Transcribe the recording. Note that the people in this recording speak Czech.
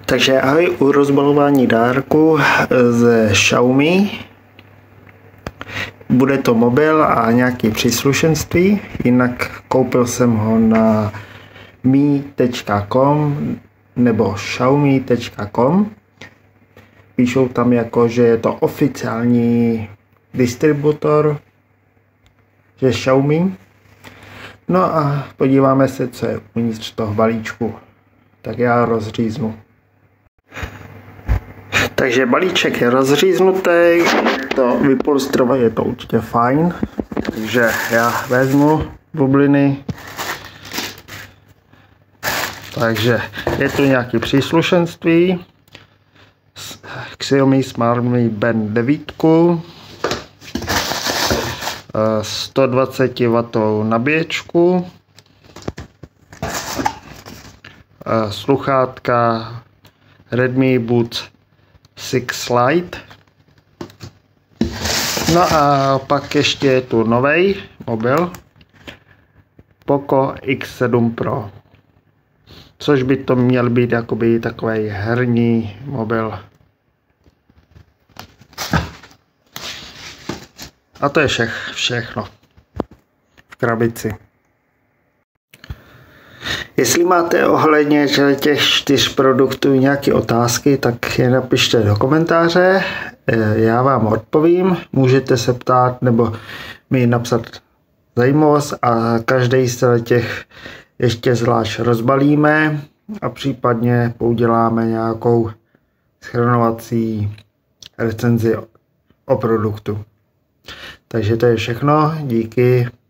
Takže ahoj u rozbalování dárku ze Xiaomi. Bude to mobil a nějaké příslušenství, jinak koupil jsem ho na mi.com nebo xiaomi.com. Píšou tam jako, že je to oficiální distributor, že Xiaomi. No a podíváme se, co je uvnitř toho balíčku. Tak já rozříznu. Takže balíček je rozříznutý, to vypolstrovat je to určitě fajn, takže já vezmu bubliny. Takže je tu nějaké příslušenství, Xiaomi Smart Mi Band 9, 120 W nabíječku, sluchátka Redmi Buds 6 Lite. No a pak ještě je tu novej mobil Poco X7 Pro, což by to měl být jakoby takový herní mobil. A to je všechno v krabici. Jestli máte ohledně těch 4 produktů nějaké otázky, tak je napište do komentáře, já vám odpovím, můžete se ptát nebo mi napsat zajímavost a každý z těch ještě zvlášť rozbalíme a případně uděláme nějakou shrnovací recenzi o produktu. Takže to je všechno, díky.